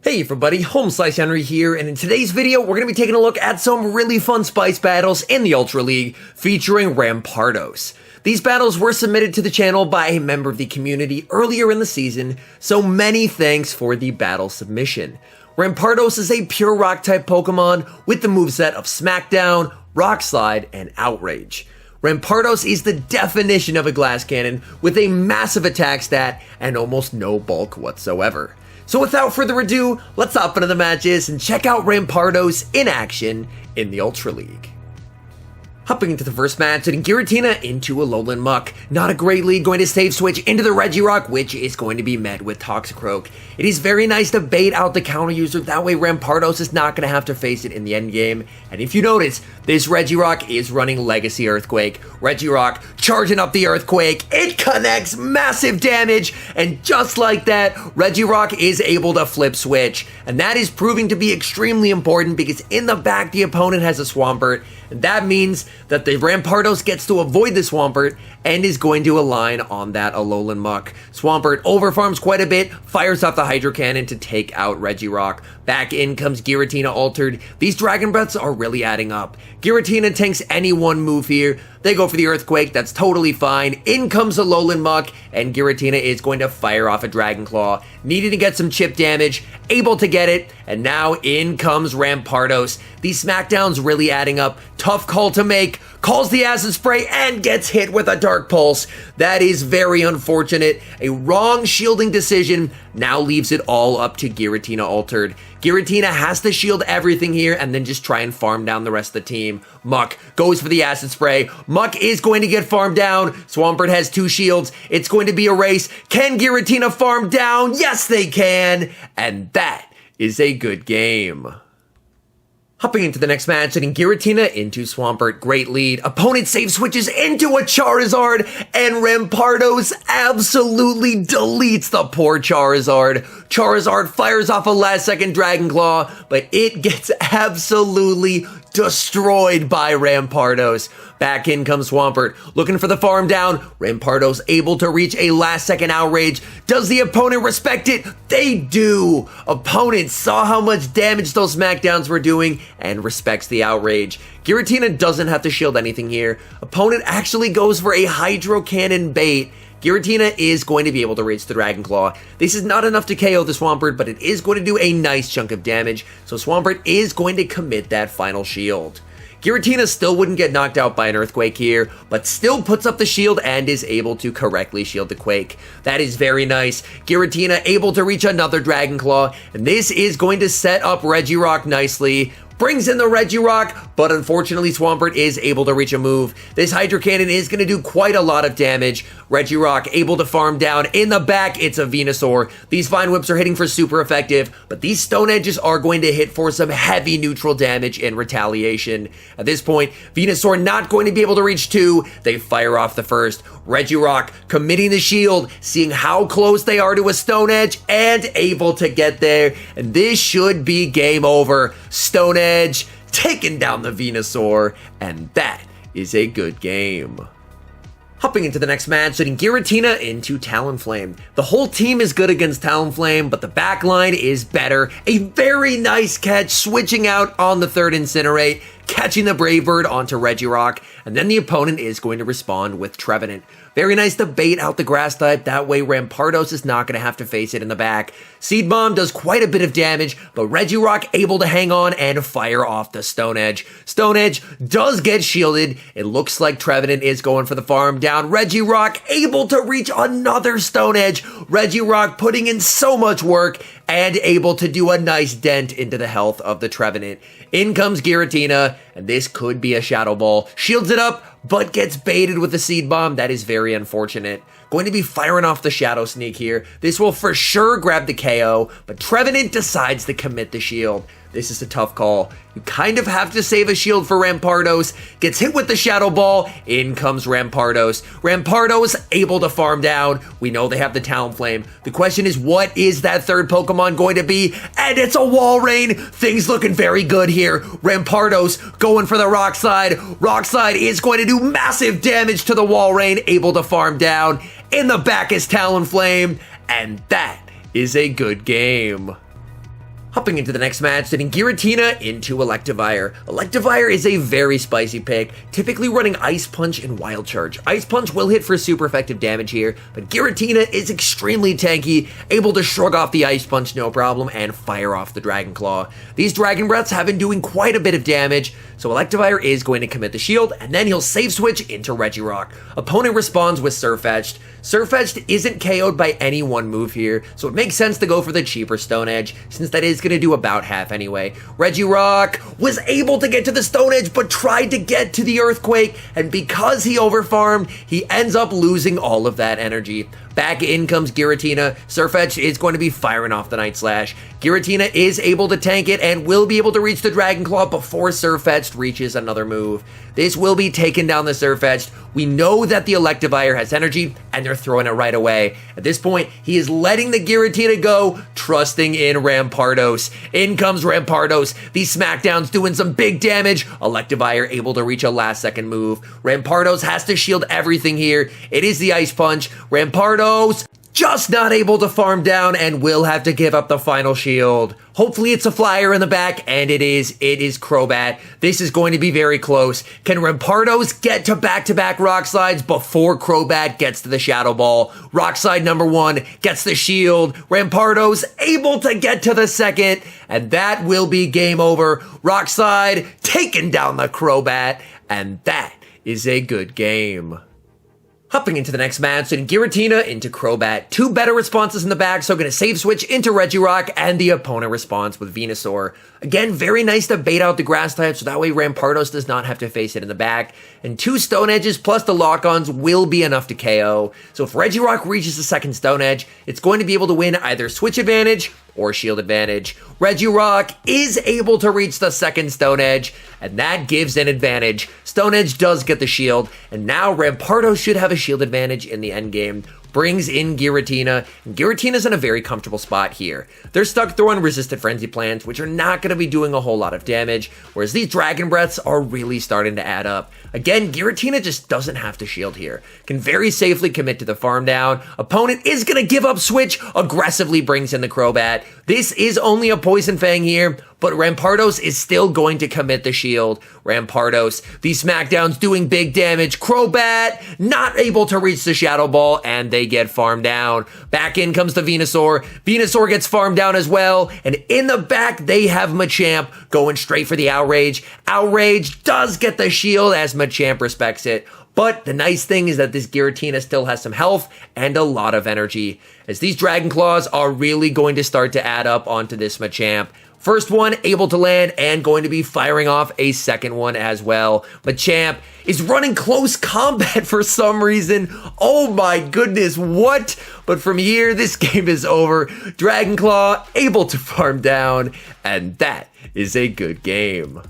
Hey everybody, HomeSliceHenry here, and in today's video, we're going to be taking a look at some really fun spice battles in the Ultra League featuring Rampardos. These battles were submitted to the channel by a member of the community earlier in the season, so many thanks for the battle submission. Rampardos is a pure rock type Pokemon with the moveset of Smackdown, Rock Slide, and Outrage. Rampardos is the definition of a glass cannon with a massive attack stat and almost no bulk whatsoever. So without further ado, let's hop into the matches and check out Rampardos in action in the Ultra League. Hopping into the first match, setting Giratina into a Lowland Muck. Not a great lead, going to save switch into the Regirock, which is going to be met with Toxicroak. It is very nice to bait out the counter user, that way Rampardos is not going to have to face it in the end game. And if you notice, this Regirock is running Legacy Earthquake. Regirock charging up the Earthquake, it connects, massive damage, and just like that, Regirock is able to flip switch. And that is proving to be extremely important because in the back the opponent has a Swampert, and that means that the Rampardos gets to avoid the Swampert and is going to align on that Alolan Muck. Swampert overfarms quite a bit, fires off the Hydro Cannon to take out Regirock. Back in comes Giratina Altered. These Dragon Breaths are really adding up. Giratina tanks any one move here. They go for the Earthquake, that's totally fine. In comes Alolan Muck, and Giratina is going to fire off a Dragon Claw. Needing to get some chip damage, able to get it, and now in comes Rampardos. These Smackdowns really adding up. Tough call to make, calls the Acid Spray, and gets hit with a Dark Pulse. That is very unfortunate. A wrong shielding decision now leaves it all up to Giratina Altered. Giratina has to shield everything here and then just try and farm down the rest of the team. Muck goes for the Acid Spray. Muck is going to get farmed down. Swampert has 2 shields. It's going to be a race. Can Giratina farm down? Yes, they can. And that is a good game. Hopping into the next match, setting Giratina into Swampert. Great lead. Opponent save switches into a Charizard, and Rampardos absolutely deletes the poor Charizard. Charizard fires off a last-second Dragon Claw, but it gets absolutely destroyed by Rampardos. Back in comes Swampert, looking for the farm down. Rampardos able to reach a last-second Outrage. Does the opponent respect it? They do! Opponent saw how much damage those Smackdowns were doing and respects the Outrage. Giratina doesn't have to shield anything here. Opponent actually goes for a Hydro Cannon bait. Giratina is going to be able to reach the Dragon Claw. This is not enough to KO the Swampert, but it is going to do a nice chunk of damage, so Swampert is going to commit that final shield. Giratina still wouldn't get knocked out by an Earthquake here, but still puts up the shield and is able to correctly shield the Quake. That is very nice. Giratina able to reach another Dragon Claw, and this is going to set up Regirock nicely. Brings in the Regirock, but unfortunately Swampert is able to reach a move. This Hydro Cannon is going to do quite a lot of damage. Regirock able to farm down. In the back, it's a Venusaur. These Vine Whips are hitting for super effective, but these Stone Edges are going to hit for some heavy neutral damage in retaliation. At this point, Venusaur not going to be able to reach 2. They fire off the first. Regirock committing the shield, seeing how close they are to a Stone Edge, and able to get there. And this should be game over. Stone Edge taking down the Venusaur, and that is a good game. Hopping into the next match, setting Giratina into Talonflame. The whole team is good against Talonflame, but the back line is better. A very nice catch, switching out on the third Incinerate, catching the Brave Bird onto Regirock, and then the opponent is going to respond with Trevenant. Very nice to bait out the Grass type, that way Rampardos is not going to have to face it in the back. Seed Bomb does quite a bit of damage, but Regirock able to hang on and fire off the Stone Edge. Stone Edge does get shielded. It looks like Trevenant is going for the farm down. Regirock able to reach another Stone Edge. Regirock putting in so much work and able to do a nice dent into the health of the Trevenant. In comes Giratina, and this could be a Shadow Ball. Shields it up, but gets baited with the Seed Bomb. That is very unfortunate. Going to be firing off the Shadow Sneak here. This will for sure grab the KO, but Trevenant decides to commit the shield. This is a tough call. You kind of have to save a shield for Rampardos. Gets hit with the Shadow Ball. In comes Rampardos. Rampardos able to farm down. We know they have the Talonflame. The question is, what is that third Pokemon going to be? And it's a Walrein. Things looking very good here. Rampardos going for the Rock Slide. Rock Slide is going to do massive damage to the Walrein. Able to farm down. In the back is Talonflame. And that is a good game. Hopping into the next match, sending Giratina into Electivire. Electivire is a very spicy pick, typically running Ice Punch and Wild Charge. Ice Punch will hit for super effective damage here, but Giratina is extremely tanky, able to shrug off the Ice Punch no problem and fire off the Dragon Claw. These Dragon Breaths have been doing quite a bit of damage, so Electivire is going to commit the shield, and then he'll save switch into Regirock. Opponent responds with Surfetched. Surfetched isn't KO'd by any one move here, so it makes sense to go for the cheaper Stone Edge, since that is going to do about half anyway. Regirock was able to get to the Stone Edge, but tried to get to the Earthquake, and because he overfarmed, he ends up losing all of that energy. Back in comes Giratina. Surfetched is going to be firing off the Night Slash. Giratina is able to tank it and will be able to reach the Dragon Claw before Surfetched reaches another move. This will be taking down the Surfetched. We know that the Electivire has energy, and they're throwing it right away. At this point, he is letting the Giratina go, trusting in Rampardos. In comes Rampardos. These Smackdowns doing some big damage. Electivire able to reach a last-second move. Rampardos has to shield everything here. It is the Ice Punch. Rampardos just not able to farm down and will have to give up the final shield. Hopefully it's a flyer in the back, and it is. It is Crobat. This is going to be very close. Can Rampardos get to back-to-back Rock Slides before Crobat gets to the Shadow Ball? Rock Slide number 1 gets the shield. Rampardos able to get to the second, and that will be game over. Rock Slide taking down the Crobat, and that is a good game. Hopping into the next match, and Giratina into Crobat. 2 better responses in the back, so going to save switch into Regirock, and the opponent responds with Venusaur. Again, very nice to bait out the grass type, so that way Rampardos does not have to face it in the back. And 2 Stone Edges plus the lock-ons will be enough to KO. So if Regirock reaches the second Stone Edge, it's going to be able to win either switch advantage or shield advantage. Regirock is able to reach the second Stone Edge, and that gives an advantage. Stone Edge does get the shield, and now Rampardos should have a shield advantage in the endgame. Brings in Giratina, and Giratina's in a very comfortable spot here. They're stuck throwing Resisted Frenzy Plants, which are not going to be doing a whole lot of damage, whereas these Dragon Breaths are really starting to add up. Again, Giratina just doesn't have to shield here. Can very safely commit to the farm down. Opponent is going to give up switch, aggressively brings in the Crobat. This is only a Poison Fang here, but Rampardos is still going to commit the shield. Rampardos, these Smackdowns doing big damage. Crobat not able to reach the Shadow Ball, and they get farmed down. Back in comes the Venusaur. Venusaur gets farmed down as well, and in the back they have Machamp going straight for the Outrage. Outrage does get the shield as Machamp respects it. But the nice thing is that this Giratina still has some health and a lot of energy, as these Dragon Claws are really going to start to add up onto this Machamp. First one able to land and going to be firing off a second one as well. Machamp is running close combat for some reason. Oh my goodness, what? But from here, this game is over. Dragon Claw able to farm down, and that is a good game.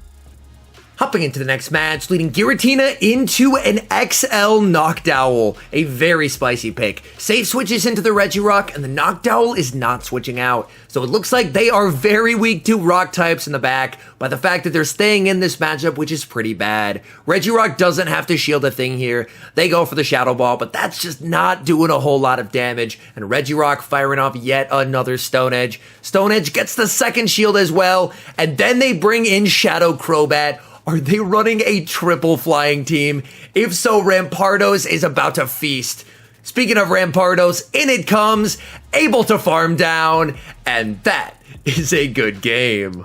Hopping into the next match, leading Giratina into an XL Noctowl, a very spicy pick. Safe switches into the Regirock, and the Noctowl is not switching out. So it looks like they are very weak to rock types in the back by the fact that they're staying in this matchup, which is pretty bad. Regirock doesn't have to shield a thing here. They go for the Shadow Ball, but that's just not doing a whole lot of damage. And Regirock firing off yet another Stone Edge. Stone Edge gets the second shield as well, and then they bring in Shadow Crobat. Are they running a triple flying team? If so, Rampardos is about to feast. Speaking of Rampardos, in it comes, able to farm down, and that is a good game.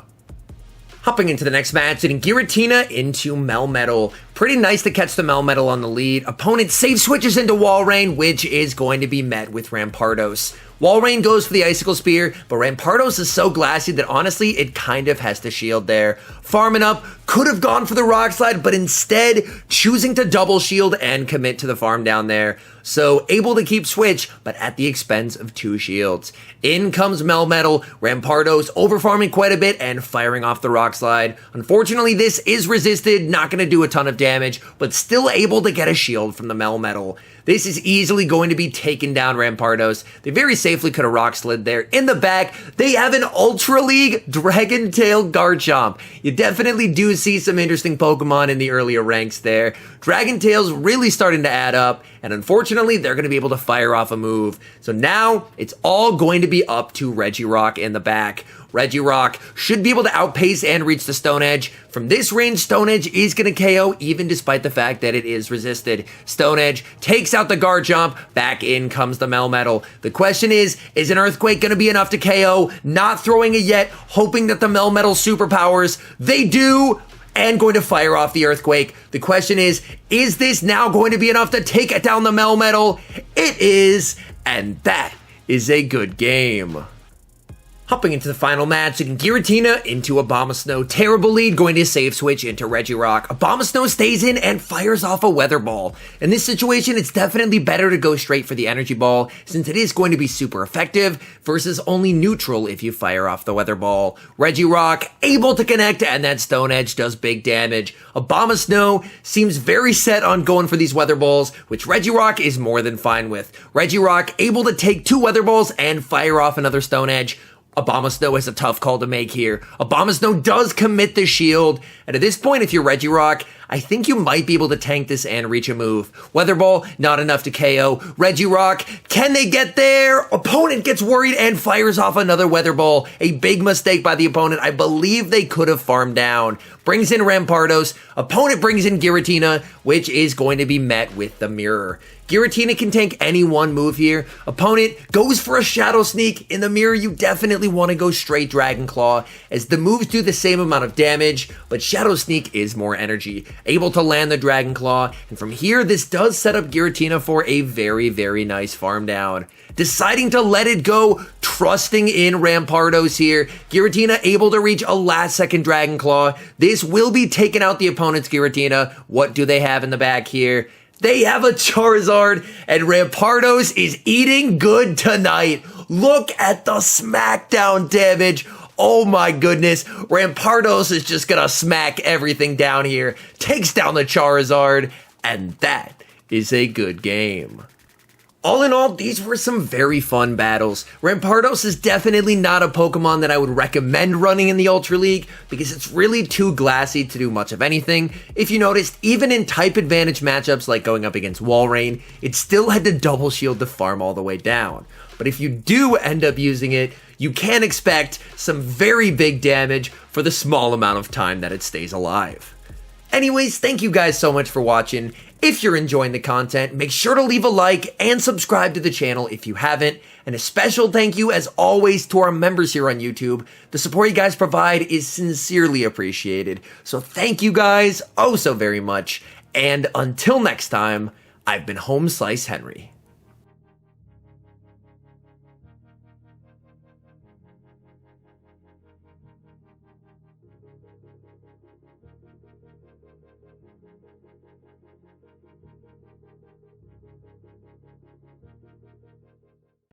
Hopping into the next match, hitting Giratina into Melmetal. Pretty nice to catch the Melmetal on the lead. Opponent safe switches into Walrein, which is going to be met with Rampardos. Walrein goes for the Icicle Spear, but Rampardos is so glassy that honestly, it kind of has to shield there. Farming up, could have gone for the Rock Slide, but instead choosing to double shield and commit to the farm down there. So able to keep switch, but at the expense of 2 shields. In comes Melmetal, Rampardos overfarming quite a bit and firing off the Rock Slide. Unfortunately, this is resisted, not going to do a ton of damage, but still able to get a shield from the Melmetal. This is easily going to be taken down Rampardos. They very safely could have Rock Slid there. In the back, they have an Ultra League Dragon Tail Garchomp. You definitely do see some interesting Pokemon in the earlier ranks there. Dragon Tail's really starting to add up, and unfortunately, they're going to be able to fire off a move. So now, it's all going to be up to Regirock in the back. Regirock should be able to outpace and reach the Stone Edge. From this range, Stone Edge is going to KO even despite the fact that it is resisted. Stone Edge takes out the Garchomp, back in comes the Melmetal. The question is an Earthquake going to be enough to KO? Not throwing it yet, hoping that the Melmetal superpowers, they do, and going to fire off the Earthquake. The question is this now going to be enough to take it down the Melmetal? It is, and that is a good game. Hopping into the final match, Giratina into Abomasnow. Terrible lead, going to save switch into Regirock. Abomasnow stays in and fires off a Weather Ball. In this situation, it's definitely better to go straight for the Energy Ball, since it is going to be super effective, versus only neutral if you fire off the Weather Ball. Regirock able to connect, and that Stone Edge does big damage. Abomasnow seems very set on going for these Weather Balls, which Regirock is more than fine with. Regirock able to take 2 Weather Balls and fire off another Stone Edge. Abomasnow has a tough call to make here. Abomasnow does commit the shield, and at this point, if you're Regirock, I think you might be able to tank this and reach a move. Weather Ball, not enough to KO. Regirock, can they get there? Opponent gets worried and fires off another Weather Ball. A big mistake by the opponent. I believe they could have farmed down. Brings in Rampardos. Opponent brings in Giratina, which is going to be met with the Mirror. Giratina can tank any one move here. Opponent goes for a Shadow Sneak. In the Mirror, you definitely want to go straight Dragon Claw, as the moves do the same amount of damage, but Shadow Sneak is more energy. Able to land the Dragon Claw, and from here, this does set up Giratina for a very, very nice farm down. Deciding to let it go, trusting in Rampardos here. Giratina able to reach a last-second Dragon Claw. This will be taking out the opponent's Giratina. What do they have in the back here? They have a Charizard, and Rampardos is eating good tonight. Look at the smackdown damage. Oh my goodness, Rampardos is just gonna smack everything down here. Takes down the Charizard, and that is a good game. All in all, these were some very fun battles. Rampardos is definitely not a Pokemon that I would recommend running in the Ultra League, because it's really too glassy to do much of anything. If you noticed, even in type advantage matchups like going up against Walrein, it still had to double shield to farm all the way down. But if you do end up using it, you can expect some very big damage for the small amount of time that it stays alive. Anyways, thank you guys so much for watching. If you're enjoying the content, make sure to leave a like and subscribe to the channel if you haven't. And a special thank you, as always, to our members here on YouTube. The support you guys provide is sincerely appreciated. So thank you guys oh so very much. And until next time, I've been HomeSliceHenry.